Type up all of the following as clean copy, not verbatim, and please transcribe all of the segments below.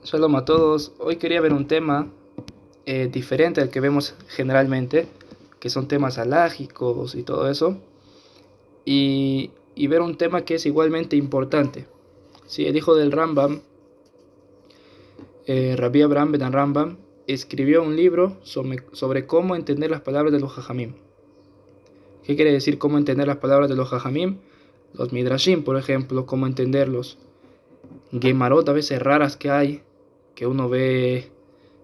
Shalom a todos. Hoy quería ver un tema diferente al que vemos generalmente, que son temas halágicos y todo eso, y ver un tema que es igualmente importante. Sí, el hijo del Rambam, Rabbi Abraham ben Rambam, escribió un libro sobre cómo entender las palabras de los Jajamim. ¿Qué quiere decir cómo entender las palabras de los Jajamim? Los Midrashim, por ejemplo, cómo entenderlos. Gemarot a veces raras que hay, que uno ve,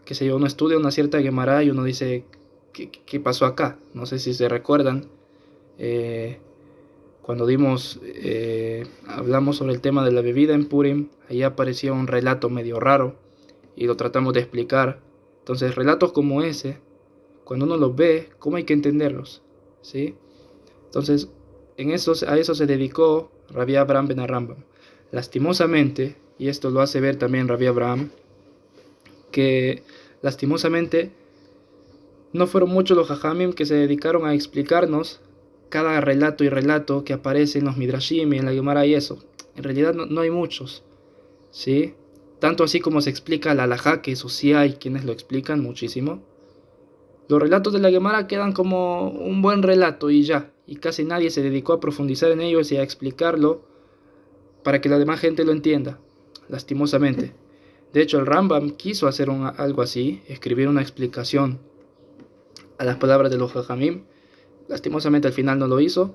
qué sé yo, uno estudia una cierta Gemara y uno dice, ¿qué pasó acá? No sé si se recuerdan, eh, cuando hablamos sobre el tema de la bebida en Purim, ahí aparecía un relato medio raro y lo tratamos de explicar. Entonces, relatos como ese, cuando uno los ve, ¿cómo hay que entenderlos? ¿Sí? Entonces, a eso se dedicó Rabbi Abraham ben Rambam. Lastimosamente, y esto lo hace ver también Rabbi Abraham, que lastimosamente no fueron muchos los jajamim que se dedicaron a explicarnos cada relato y relato que aparece en los Midrashim y en la Gemara y eso. En realidad no hay muchos, ¿sí? Tanto así como se explica la halajá, que eso sí hay quienes lo explican muchísimo. Los relatos de la Gemara quedan como un buen relato y ya, y casi nadie se dedicó a profundizar en ellos y a explicarlo para que la demás gente lo entienda, lastimosamente. De hecho, el Rambam quiso hacer algo así, escribir una explicación a las palabras de los Jajamim. Lastimosamente al final no lo hizo,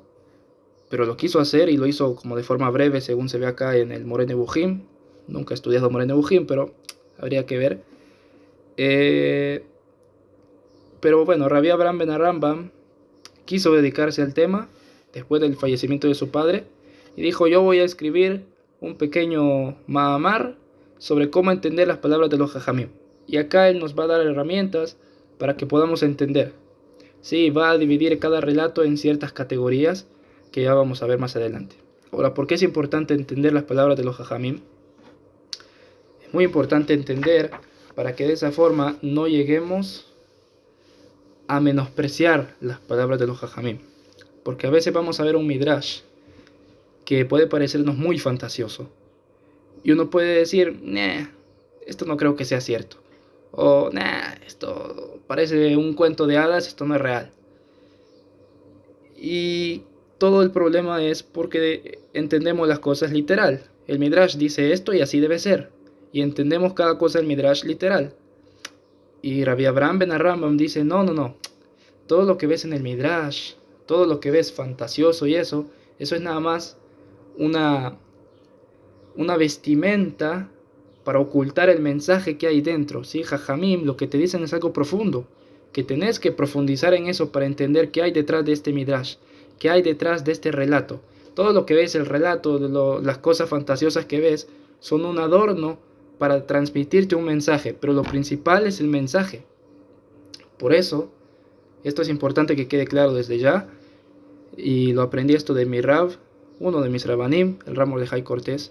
pero lo quiso hacer y lo hizo como de forma breve, según se ve acá en el Moreh Nevuchim. Nunca he estudiado Moreh Nevuchim, pero habría que ver. Pero bueno, Rabbi Abraham ben Rambam quiso dedicarse al tema después del fallecimiento de su padre y dijo: yo voy a escribir un pequeño Mahamar sobre cómo entender las palabras de los Jajamim. Y acá él nos va a dar herramientas para que podamos entender. Sí, va a dividir cada relato en ciertas categorías que ya vamos a ver más adelante. Ahora, ¿por qué es importante entender las palabras de los Jajamim? Es muy importante entender para que de esa forma no lleguemos a menospreciar las palabras de los Jajamim. Porque a veces vamos a ver un Midrash que puede parecernos muy fantasioso. Y uno puede decir, nah, esto no creo que sea cierto. O, nah, esto parece un cuento de hadas, esto no es real. Y todo el problema es porque entendemos las cosas literal. El Midrash dice esto y así debe ser. Y entendemos cada cosa del Midrash literal. Y Rabbi Abraham ben Rambam dice, no. Todo lo que ves en el Midrash, todo lo que ves fantasioso y eso es nada más una vestimenta para ocultar el mensaje que hay dentro. ¿Sí? Jajamim, lo que te dicen es algo profundo, que tenés que profundizar en eso para entender qué hay detrás de este Midrash, qué hay detrás de este relato. Todo lo que ves, el relato, las cosas fantasiosas que ves, son un adorno para transmitirte un mensaje, pero lo principal es el mensaje. Por eso, esto es importante que quede claro desde ya, y lo aprendí esto de mi Rab, uno de mis Rabanim, el Ramo de Jai Cortés,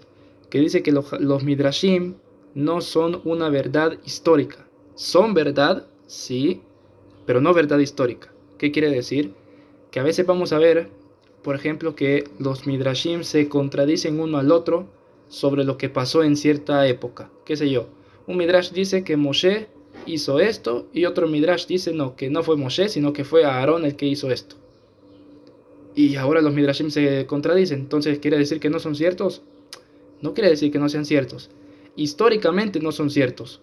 que dice que los Midrashim no son una verdad histórica. Son verdad, sí, pero no verdad histórica. ¿Qué quiere decir? Que a veces vamos a ver, por ejemplo, que los Midrashim se contradicen uno al otro sobre lo que pasó en cierta época. ¿Qué sé yo? Un Midrash dice que Moshe hizo esto y otro Midrash dice no, que no fue Moshe, sino que fue Aarón el que hizo esto. Y ahora los Midrashim se contradicen. Entonces, ¿quiere decir que no son ciertos? No quiere decir que no sean ciertos. Históricamente no son ciertos.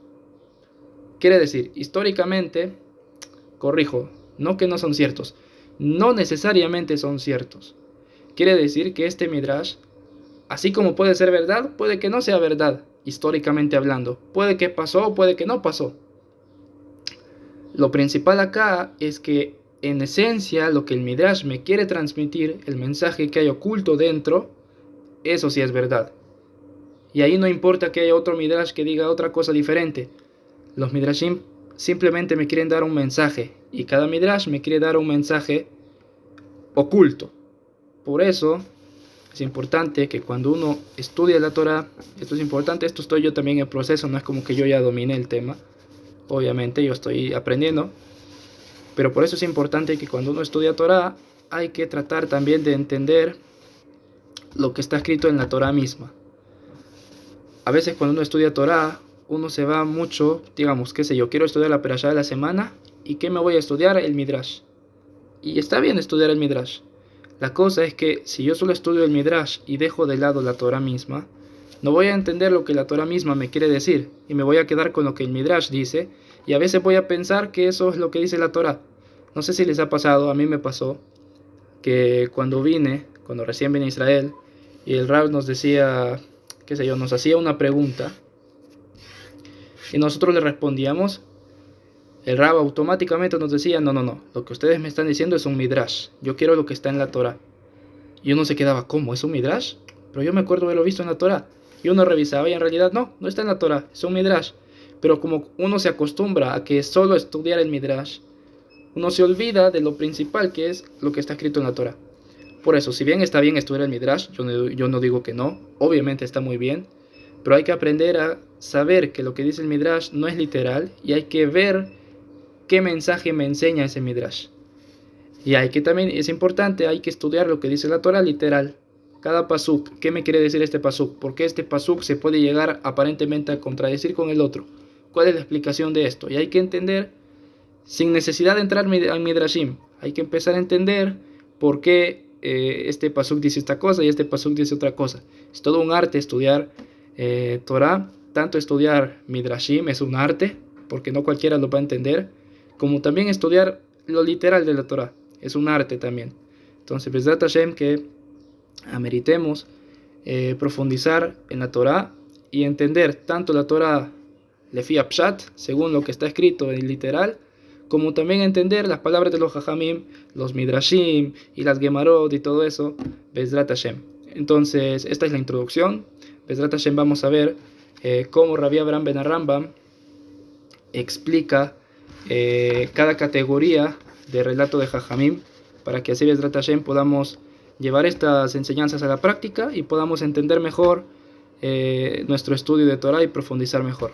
Quiere decir, históricamente, corrijo, no que no son ciertos, no necesariamente son ciertos. Quiere decir que este Midrash, así como puede ser verdad, puede que no sea verdad, históricamente hablando. Puede que pasó o puede que no pasó. Lo principal acá es que, en esencia, lo que el Midrash me quiere transmitir, el mensaje que hay oculto dentro, eso sí es verdad. Y ahí no importa que haya otro Midrash que diga otra cosa diferente. Los Midrashim simplemente me quieren dar un mensaje, y cada Midrash me quiere dar un mensaje oculto. Por eso es importante que cuando uno estudia la Torah, esto es importante, esto estoy yo también en proceso, no es como que yo ya domine el tema, obviamente yo estoy aprendiendo, pero por eso es importante que cuando uno estudia Torah hay que tratar también de entender lo que está escrito en la Torah misma. A veces cuando uno estudia Torah, uno se va mucho, digamos, qué sé yo, quiero estudiar la perashá de la semana, ¿y qué me voy a estudiar? El Midrash. Y está bien estudiar el Midrash. La cosa es que si yo solo estudio el Midrash y dejo de lado la Torah misma, no voy a entender lo que la Torah misma me quiere decir, y me voy a quedar con lo que el Midrash dice, y a veces voy a pensar que eso es lo que dice la Torah. No sé si les ha pasado, a mí me pasó, que cuando recién vine a Israel, y el Rab nos decía, qué sé yo, nos hacía una pregunta, y nosotros le respondíamos, el Rab automáticamente nos decía, no, lo que ustedes me están diciendo es un Midrash, yo quiero lo que está en la Torah. Y uno se quedaba, ¿cómo? ¿Es un Midrash? Pero yo me acuerdo de haberlo visto en la Torah. Y uno revisaba y en realidad no está en la Torah, es un Midrash. Pero como uno se acostumbra a que solo estudiar el Midrash, uno se olvida de lo principal que es lo que está escrito en la Torah. Por eso, si bien está bien estudiar el Midrash, yo no digo que no, obviamente está muy bien, pero hay que aprender a saber que lo que dice el Midrash no es literal y hay que ver qué mensaje me enseña ese Midrash. Y hay que también, es importante, hay que estudiar lo que dice la Torah literal. Cada pasuk, ¿qué me quiere decir este pasuk? ¿Por qué este pasuk se puede llegar aparentemente a contradecir con el otro? ¿Cuál es la explicación de esto? Y hay que entender, sin necesidad de entrar al Midrashim, hay que empezar a entender por qué este pasuk dice esta cosa y este pasuk dice otra cosa. Es todo un arte estudiar Torah, tanto estudiar Midrashim es un arte, porque no cualquiera lo va a entender, como también estudiar lo literal de la Torah. Es un arte también. Entonces, Bezrat Hashem, que ameritemos profundizar en la Torah y entender tanto la Torah Lefi Pshat, según lo que está escrito en literal, como también entender las palabras de los Jajamim, los Midrashim y las Gemarot y todo eso, Bezrat Hashem. Entonces, esta es la introducción. Bezrat Hashem vamos a ver cómo Rabbi Abraham ben Rambam explica cada categoría de relato de Jajamim, para que así Bezrat Hashem podamos llevar estas enseñanzas a la práctica y podamos entender mejor nuestro estudio de Torah y profundizar mejor.